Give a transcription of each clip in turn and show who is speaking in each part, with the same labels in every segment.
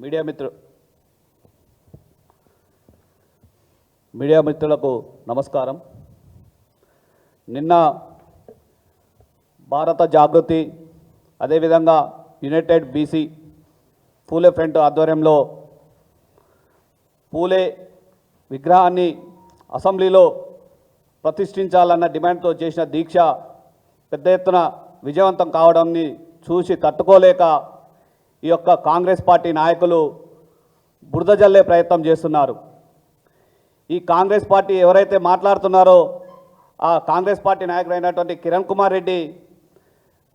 Speaker 1: Media మిత్రులకు నమస్కారం. నిన్న భారత జాగృతి అదేవిధంగా యునైటెడ్ బీసీ పూలే ఫ్రంట్ ఆధ్వర్యంలో పూలే విగ్రహాన్ని అసెంబ్లీలో ప్రతిష్ఠించాలన్న డిమాండ్తో చేసిన దీక్ష పెద్ద ఎత్తున విజయవంతం కావడాన్ని చూసి తట్టుకోలేక ఈ యొక్క కాంగ్రెస్ పార్టీ నాయకులు బురద జల్లే ప్రయత్నం చేస్తున్నారు. ఈ కాంగ్రెస్ పార్టీ ఎవరైతే మాట్లాడుతున్నారో ఆ కాంగ్రెస్ పార్టీ నాయకుడైనటువంటి కిరణ్ కుమార్ రెడ్డి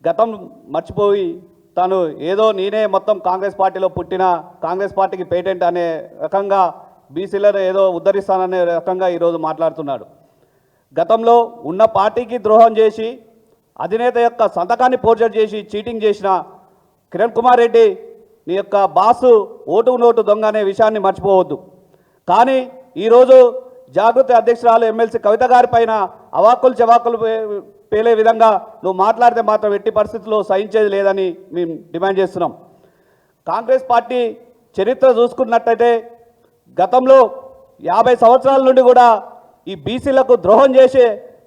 Speaker 1: గతం మర్చిపోయి తను ఏదో నేనే మొత్తం కాంగ్రెస్ పార్టీలో పుట్టిన కాంగ్రెస్ పార్టీకి పేటెంట్ అనే రకంగా బీసీలను ఏదో ఉద్ధరిస్తాననే రకంగా ఈరోజు మాట్లాడుతున్నాడు. గతంలో ఉన్న పార్టీకి ద్రోహం చేసి అధినేత యొక్క సంతకాన్ని పోర్జర్ చేసి చీటింగ్ చేసిన కిరణ్ కుమార్ రెడ్డి నీ యొక్క బాసు ఓటు నోటు దొంగ అనే విషయాన్ని మర్చిపోవద్దు. కానీ ఈరోజు జాగృతి అధ్యక్షురాలు ఎమ్మెల్సీ కవిత గారి పైన అవాకులు చవాకులు పేలే విధంగా నువ్వు మాట్లాడితే మాత్రం ఎట్టి పరిస్థితుల్లో సహించేది లేదని మేము డిమాండ్ చేస్తున్నాం. కాంగ్రెస్ పార్టీ చరిత్ర చూసుకున్నట్టయితే గతంలో 50 సంవత్సరాల నుండి కూడా ఈ బీసీలకు ద్రోహం చేసే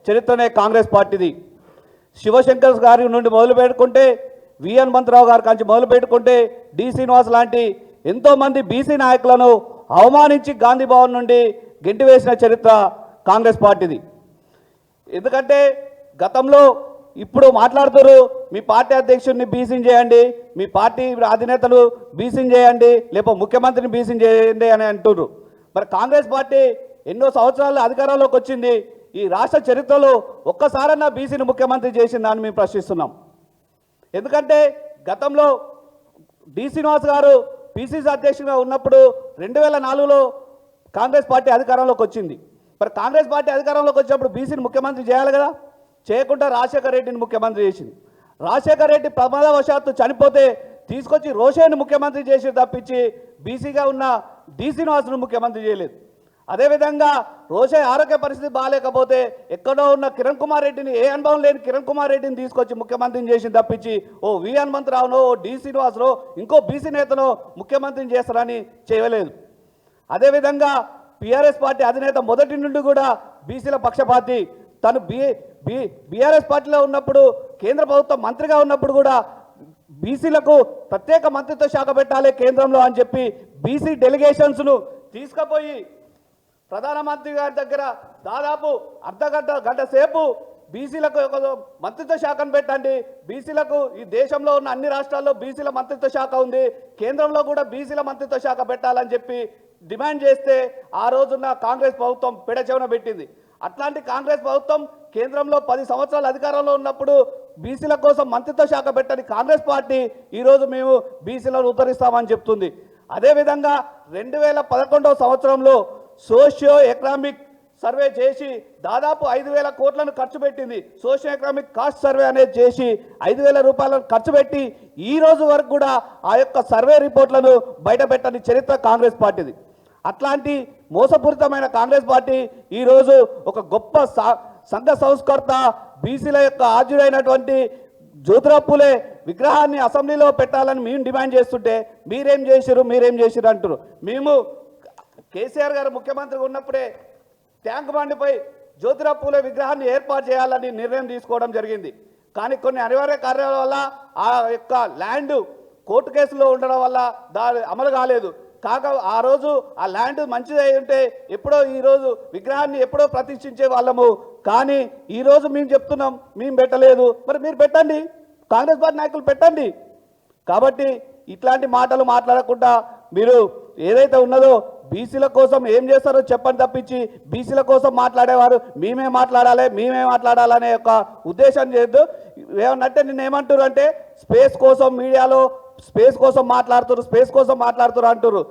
Speaker 1: చరిత్రనే కాంగ్రెస్ పార్టీది. శివశంకర్ గారి నుండి మొదలు పెట్టుకుంటే విఎన్ మంత్రావు గారి కాంచి మొదలు పెట్టుకుంటే డి శ్రీనివాస్ లాంటి ఎంతోమంది బీసీ నాయకులను అవమానించి గాంధీ భవన్ నుండి గెంటివేసిన చరిత్ర కాంగ్రెస్ పార్టీది. ఎందుకంటే గతంలో ఇప్పుడు మాట్లాడుతారు మీ పార్టీ అధ్యక్షుడిని బీసీని చేయండి, మీ పార్టీ అధినేతలు బీసీని చేయండి, లేకపోతే ముఖ్యమంత్రిని బీసీని చేయండి అని అంటున్నారు. మరి కాంగ్రెస్ పార్టీ ఎన్నో సంవత్సరాలు అధికారంలోకి వచ్చింది. ఈ రాష్ట్ర చరిత్రలో ఒక్కసారన్నా బీసీని ముఖ్యమంత్రి చేసిందని మేము ప్రశ్నిస్తున్నాం. ఎందుకంటే గతంలో డి శ్రీనివాస్ గారు పిసిసి అధ్యక్షుడిగా ఉన్నప్పుడు 2004లో కాంగ్రెస్ పార్టీ అధికారంలోకి వచ్చింది. మరి కాంగ్రెస్ పార్టీ అధికారంలోకి వచ్చినప్పుడు బీసీని ముఖ్యమంత్రి చేయాలి కదా, చేయకుండా రాజశేఖర రెడ్డిని ముఖ్యమంత్రి చేసింది. రాజశేఖర రెడ్డి ప్రమాదవశాత్తు చనిపోతే తీసుకొచ్చి రోషేని ముఖ్యమంత్రి చేసి తప్పించి బీసీగా ఉన్న డి శ్రీనివాస్ను ముఖ్యమంత్రి చేయలేదు. అదేవిధంగా రోషే ఆరోగ్య పరిస్థితి బాగాలేకపోతే ఎక్కడో ఉన్న కిరణ్ కుమార్ రెడ్డిని, ఏ అనుభవం లేని కిరణ్ కుమార్ రెడ్డిని తీసుకొచ్చి ముఖ్యమంత్రిని చేసి తప్పించి ఓ వి హనుమంతరావునో ఓ డి శ్రీనివాసనో ఇంకో బీసీ నేతనో ముఖ్యమంత్రిని చేస్తారని చేయలేదు. అదేవిధంగా బీఆర్ఎస్ పార్టీ అధినేత మొదటి నుండి కూడా బీసీల పక్షపాతి. తను బీఆర్ఎస్ పార్టీలో ఉన్నప్పుడు కేంద్ర ప్రభుత్వం మంత్రిగా ఉన్నప్పుడు కూడా బీసీలకు ప్రత్యేక మంత్రిత్వ శాఖ పెట్టాలి కేంద్రంలో అని చెప్పి బీసీ డెలిగేషన్స్ను తీసుకుపోయి ప్రధానమంత్రి గారి దగ్గర దాదాపు గంట సేపు బీసీలకు మంత్రిత్వ శాఖను పెట్టండి, బీసీలకు ఈ దేశంలో ఉన్న అన్ని రాష్ట్రాల్లో బీసీల మంత్రిత్వ శాఖ ఉంది, కేంద్రంలో కూడా బీసీల మంత్రిత్వ శాఖ పెట్టాలని చెప్పి డిమాండ్ చేస్తే ఆ రోజున కాంగ్రెస్ ప్రభుత్వం పెడచెవిన పెట్టింది. అట్లాంటి కాంగ్రెస్ ప్రభుత్వం కేంద్రంలో 10 సంవత్సరాలు అధికారంలో ఉన్నప్పుడు బీసీల కోసం మంత్రిత్వ శాఖ పెట్టని కాంగ్రెస్ పార్టీ ఈరోజు మేము బీసీలను ఉద్ధరిస్తామని చెప్తుంది. అదేవిధంగా 2011వ సంవత్సరంలో సోషియో ఎకనామిక్ సర్వే చేసి దాదాపు 5,000 కోట్లను ఖర్చు పెట్టింది. సోషియో ఎకనామిక్ కాస్ట్ సర్వే అనేది చేసి 5,000 రూపాయలను ఖర్చు పెట్టి ఈ రోజు వరకు కూడా ఆ యొక్క సర్వే రిపోర్ట్లను బయట పెట్టని చరిత్ర కాంగ్రెస్ పార్టీది. అట్లాంటి మోసపూరితమైన కాంగ్రెస్ పార్టీ ఈరోజు ఒక గొప్ప సంఘ సంస్కర్త బీసీల యొక్క ఆర్జుడైనటువంటి జ్యోతిరావు పూలే విగ్రహాన్ని అసెంబ్లీలో పెట్టాలని మేము డిమాండ్ చేస్తుంటే మీరేం చేసిరు అంటారు. మేము కేసీఆర్ గారు ముఖ్యమంత్రిగా ఉన్నప్పుడే ట్యాంక్ బండిపై జ్యోతిరావు పూలే విగ్రహాన్ని ఏర్పాటు చేయాలని నిర్ణయం తీసుకోవడం జరిగింది. కానీ కొన్ని అనివార్య కార్యాల వల్ల ఆ యొక్క ల్యాండ్ కోర్టు కేసులో ఉండడం వల్ల దాని అమలు కాలేదు. ఆ రోజు ఆ ల్యాండ్ మంచిది అయి ఉంటే ఎప్పుడో ఈరోజు విగ్రహాన్ని ఎప్పుడో ప్రతిష్ఠించే వాళ్ళము. కానీ ఈరోజు మేము చెప్తున్నాం మేము పెట్టలేదు, మరి మీరు పెట్టండి, కాంగ్రెస్ పార్టీ నాయకులు పెట్టండి. కాబట్టి ఇట్లాంటి మాటలు మాట్లాడకుండా మీరు ఏదైతే ఉన్నదో బీసీల కోసం ఏం చేస్తారో చెప్పని తప్పించి బీసీల కోసం మాట్లాడేవారు మేమే మాట్లాడాలనే ఒక ఉద్దేశం చేయొద్దు. ఏమన్నంటే నిన్న ఏమంటారు అంటే స్పేస్ కోసం మీడియాలో స్పేస్ కోసం మాట్లాడుతున్నారు అంటారు.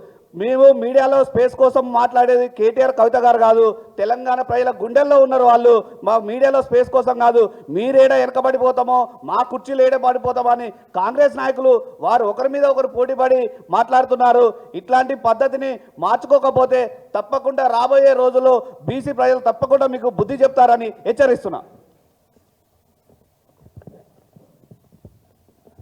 Speaker 1: మేము మీడియాలో స్పేస్ కోసం మాట్లాడేది కేటీఆర్ కవిత గారు కాదు, తెలంగాణ ప్రజల గుండెల్లో ఉన్నారు వాళ్ళు. మా మీడియాలో స్పేస్ కోసం కాదు, మీరేడ వెనకబడిపోతామో మా కుర్చీలు ఏడ పడిపోతామని కాంగ్రెస్ నాయకులు వారు ఒకరి మీద ఒకరు పోటీపడి మాట్లాడుతున్నారు. ఇట్లాంటి పద్ధతిని మార్చుకోకపోతే తప్పకుండా రాబోయే రోజుల్లో బీసీ ప్రజలు తప్పకుండా మీకు బుద్ధి చెప్తారని హెచ్చరిస్తున్నా.